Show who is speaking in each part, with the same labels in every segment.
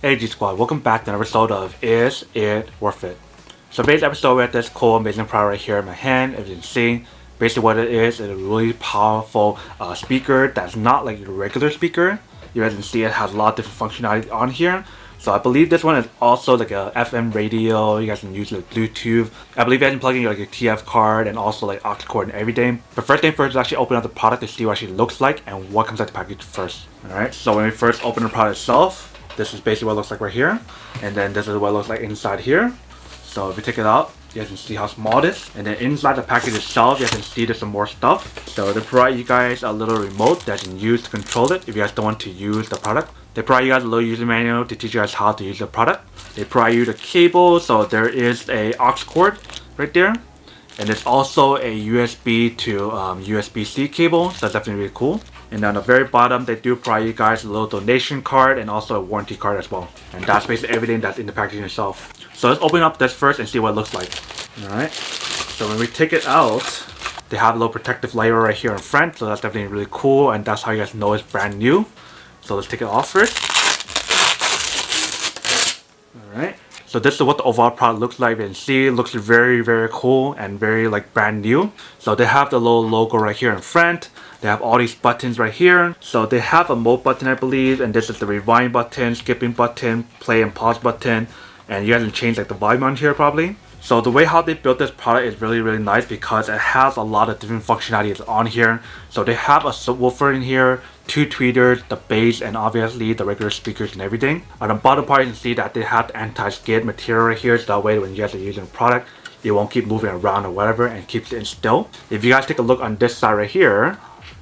Speaker 1: Hey G Squad, welcome back to another episode of Is It Worth It? So today's episode we have this cool amazing product right here in my hand. As you can see, basically what it is a really powerful speaker that's not like a regular speaker. You guys can see it has a lot of different functionality on here. So I believe this one is also like a FM radio. You guys can use like Bluetooth. I believe you guys can plug in like your TF card and also like aux cord and everything. But first thing first is actually open up the product to see what it actually looks like and what comes out the package first. Alright, so when we first open the product itself, this is basically what it looks like right here. And then this is what it looks like inside here. So if you take it out, you guys can see how small it is. And then inside the package itself, you guys can see there's some more stuff. So they provide you guys a little remote that you can use to control it if you guys don't want to use the product. They provide you guys a little user manual to teach you guys how to use the product. They provide you the cable, so there is a aux cord right there. And there's also a USB to USB-C cable, so that's definitely really cool. And on the very bottom, they do provide you guys a little donation card and also a warranty card as well. And that's basically everything that's in the packaging itself. So let's open up this first and see what it looks like. Alright, so when we take it out, they have a little protective layer right here in front, so that's definitely really cool, and that's how you guys know it's brand new. So let's take it off first. Alright, so this is what the overall product looks like. You can see it looks very cool and very like brand new. So they have the little logo right here in front. They have all these buttons right here. So they have a mode button, I believe, and this is the rewind button, skipping button, play and pause button, and you guys can change like the volume on here probably. So the way how they built this product is really nice because it has a lot of different functionalities on here. So they have a subwoofer in here, two tweeters, the bass, and obviously the regular speakers and everything. On the bottom part you can see that they have the anti-skid material right here, so that way when you guys are using the product, it won't keep moving around or whatever and keeps it still. If you guys take a look on this side right here,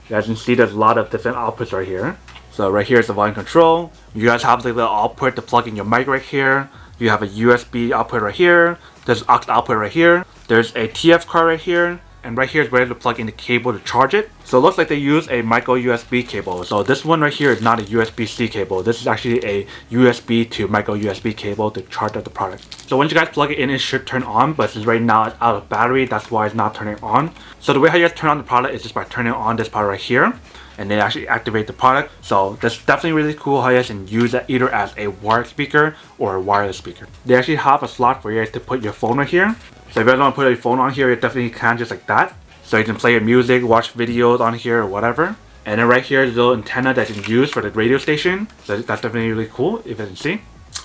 Speaker 1: you guys can see there's a lot of different outputs right here. So right here is the volume control. You guys have the little output to plug in your mic right here. You have a USB output right here. There's aux output right here. There's a TF card right here. And right here is ready to plug in the cable to charge it. So it looks like they use a micro USB cable. So this one right here is not a USB-C cable. This is actually a USB to micro USB cable to charge up the product. So once you guys plug it in, it should turn on. But since right now it's out of battery, that's why it's not turning on. So the way how you guys turn on the product is just by turning on this part right here. And they actually activate the product. So that's definitely really cool how you guys can use that either as a wired speaker or a wireless speaker. They actually have a slot for you guys to put your phone right here. So if you guys want to put your phone on here, you definitely can just like that. So you can play your music, watch videos on here or whatever. And then right here is a little antenna that you can use for the radio station. So that's definitely really cool if you can see.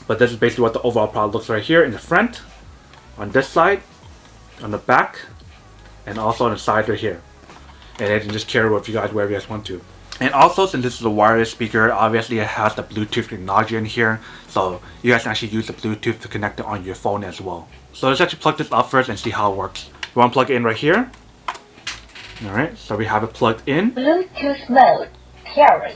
Speaker 1: But this is basically what the overall product looks right here in the front, on this side, on the back, and also on the side right here. And you can just carry it with you guys wherever you guys want to. And also, since this is a wireless speaker, obviously it has the Bluetooth technology in here. So you guys can actually use the Bluetooth to connect it on your phone as well. So let's actually plug this up first and see how it works. We want to plug it in right here. Alright, so we have it plugged in.
Speaker 2: Bluetooth mode, carry.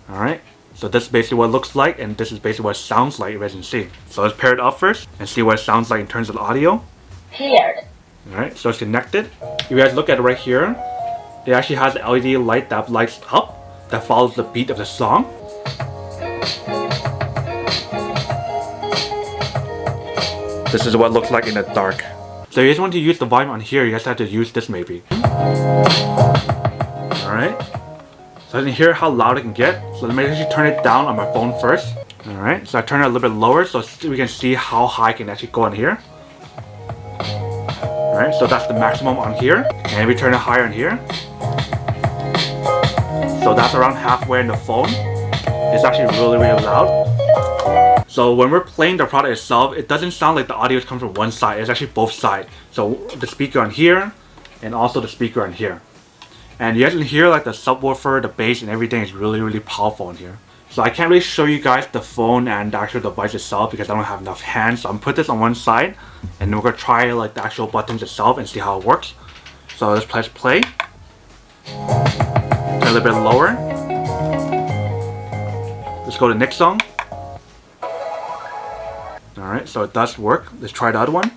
Speaker 1: Alright, so this is basically what it looks like, and this is basically what it sounds like, you guys can see. So let's pair it up first and see what it sounds like in terms of the audio.
Speaker 2: Paired.
Speaker 1: Alright, so it's connected. If you guys look at it right here, it actually has an LED light that lights up, that follows the beat of the song. This is what it looks like in the dark. So if you guys want to use the volume on here, you guys have to use this maybe. Alright. So I can hear how loud it can get. So let me actually turn it down on my phone first. Alright, so I turn it a little bit lower so we can see how high I can actually go on here. Alright, so that's the maximum on here. And we turn it higher on here. So that's around halfway in the phone. It's actually really loud. So when we're playing the product itself, it doesn't sound like the audio comes from one side. It's actually both sides. So the speaker on here and also the speaker on here. And you guys can hear like the subwoofer, the bass and everything is really powerful in here. So I can't really show you guys the phone and the actual device itself because I don't have enough hands. So I'm gonna put this on one side and we're gonna try like the actual buttons itself and see how it works. So let's press play. Turn a little bit lower. Let's go to the next song. Alright, so it does work. Let's try the other one.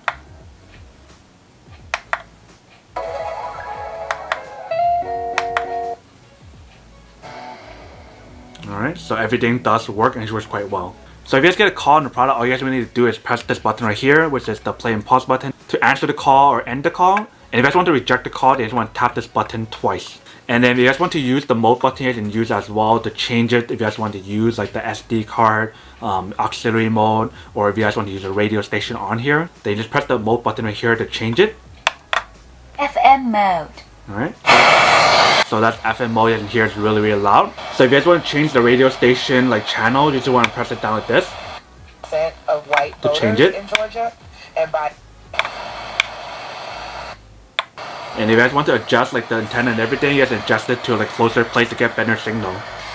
Speaker 1: Alright, so everything does work and it works quite well. So if you guys get a call on the product, all you guys really need to do is press this button right here, which is the play and pause button, to answer the call or end the call. And if you guys want to reject the call, you just want to tap this button twice. And then if you guys want to use the mode button, you can use as well to change it. If you guys want to use like the SD card, auxiliary mode, or if you guys want to use a radio station on here, then you just press the mode button right here to change it.
Speaker 2: FM mode.
Speaker 1: Alright. So that's FM mode, and here it's really loud. So if you guys want to change the radio station like channel, you just want to press it down like this.
Speaker 3: Of white
Speaker 1: to change it.
Speaker 3: In Georgia, and by
Speaker 1: And if you guys want to adjust like the antenna and everything, you guys adjust it to like closer place to get better signal.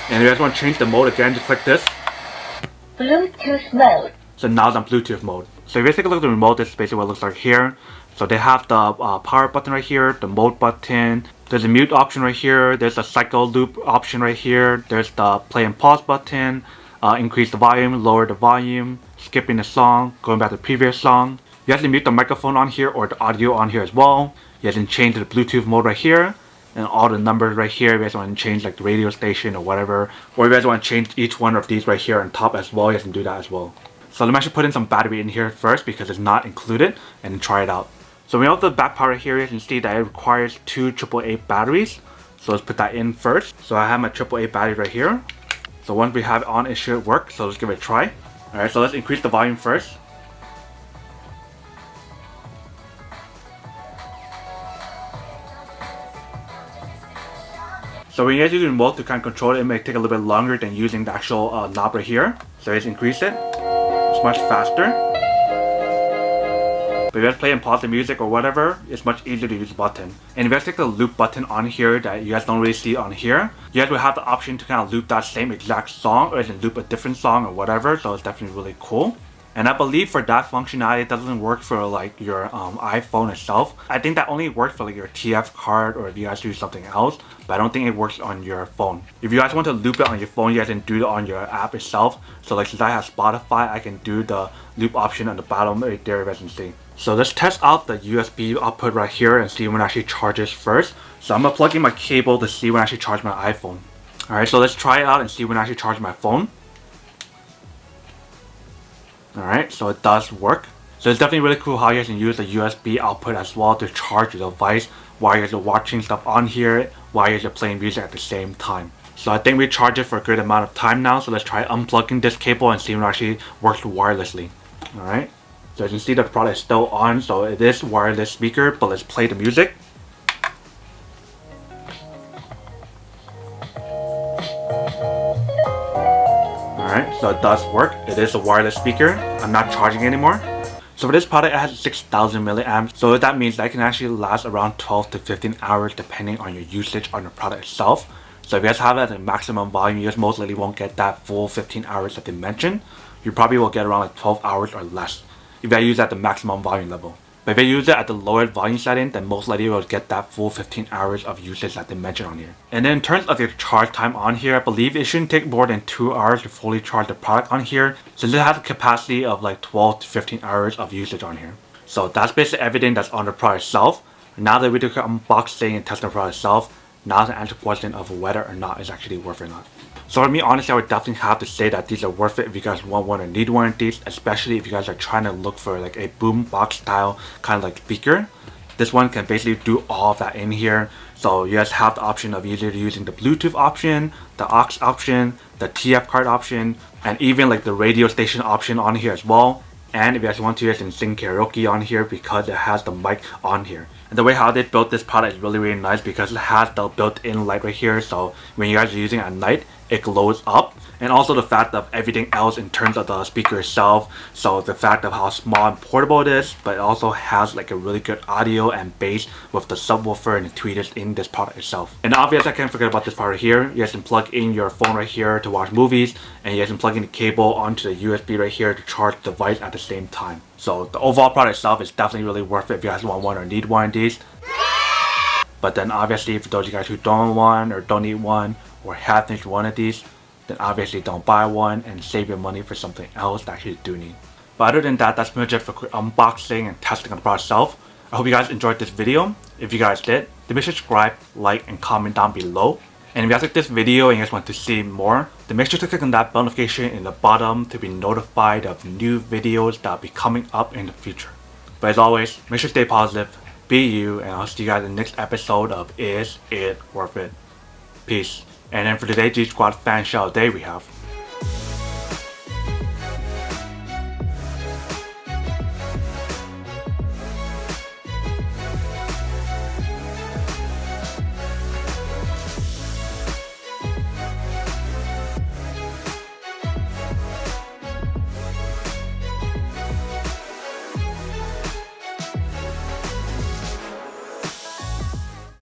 Speaker 1: And if you guys want to change the mode again, just click this.
Speaker 2: Bluetooth mode.
Speaker 1: So now it's on Bluetooth mode. So if you guys take a look at the remote, this is basically what it looks like here. So they have the power button right here, the mode button. There's a mute option right here. There's a cycle loop option right here. There's the play and pause button. Increase the volume, lower the volume, skipping the song, going back to the previous song. You guys can mute the microphone on here or the audio on here as well. You guys can change to the Bluetooth mode right here, and all the numbers right here. If you guys want to change like the radio station or whatever, or if you guys want to change each one of these right here on top as well, you guys can do that as well. So let me actually put in some battery in here first because it's not included, and try it out. So we have the back part right here. You can see that it requires 2 AAA batteries. So let's put that in first. So I have my AAA battery right here. So once we have it on, it should work. So let's give it a try. Alright, so let's increase the volume first. So when you guys use the remote to kind of control it, it may take a little bit longer than using the actual knob right here. So let's increase it. It's much faster. But if you guys play and pause the music or whatever, it's much easier to use the button. And if you guys take the loop button on here that you guys don't really see on here, you guys will have the option to kind of loop that same exact song, or you can loop a different song or whatever. So it's definitely really cool. And I believe for that functionality, it doesn't work for like your iPhone itself. I think that only works for like your TF card, or if you guys do something else, but I don't think it works on your phone. If you guys want to loop it on your phone, you guys can do it on your app itself. So like since I have Spotify, I can do the loop option on the bottom right there, as you can see. So let's test out the USB output right here and see when it actually charges first. So I'm gonna plug in my cable to see when I actually charge my iPhone. Alright, so let's try it out and see when I actually charge my phone. Alright, so it does work. So it's definitely really cool how you guys can use the USB output as well to charge your device while you guys are watching stuff on here, while you guys are playing music at the same time. So I think we charged it for a good amount of time now, so let's try unplugging this cable and see when it actually works wirelessly. Alright, so as you can see the product is still on, so it is wireless speaker, but let's play the music. Alright, so it does work. It is a wireless speaker. I'm not charging anymore. So for this product, it has 6,000 milliamps. So that means that it can actually last around 12 to 15 hours depending on your usage on the product itself. So if you guys have it at the maximum volume, you guys most likely won't get that full 15 hours that they mentioned. You probably will get around like 12 hours or less if you use it at the maximum volume level. But if you use it at the lower volume setting, then most likely you will get that full 15 hours of usage that they mentioned on here. And then in terms of your charge time on here, I believe it shouldn't take more than 2 hours to fully charge the product on here, since it has a capacity of like 12 to 15 hours of usage on here. So that's basically everything that's on the product itself. Now that we took an unboxing and testing the product itself, now to answer the question of whether or not it's actually worth it or not. So for me, honestly, I would definitely have to say that these are worth it if you guys want one or need one of these, especially if you guys are trying to look for like a boombox style kind of like speaker. This one can basically do all of that in here. So you guys have the option of either using the Bluetooth option, the aux option, the TF card option, and even like the radio station option on here as well. And if you guys want to, you guys can sing karaoke on here because it has the mic on here. And the way how they built this product is really nice because it has the built-in light right here. So when you guys are using it at night, it glows up. And also the fact of everything else in terms of the speaker itself. So the fact of how small and portable it is, but it also has like a really good audio and bass with the subwoofer and the tweeters in this product itself. And obviously I can't forget about this part right here. You guys can plug in your phone right here to watch movies, and you guys can plug in the cable onto the USB right here to charge the device at the same time. So the overall product itself is definitely really worth it if you guys want one or need one of these. But then obviously for those of you guys who don't want or don't need one or have needed one of these, then obviously don't buy one and save your money for something else that you do need. But other than that, that's pretty much it for quick unboxing and testing on the product itself. I hope you guys enjoyed this video. If you guys did, then make sure to subscribe, like, and comment down below. And if you guys like this video and you guys want to see more, then make sure to click on that bell notification in the bottom to be notified of new videos that will be coming up in the future. But as always, make sure to stay positive, be you, and I'll see you guys in the next episode of Is It Worth It? Peace. And then for today, G Squad fan shout day we have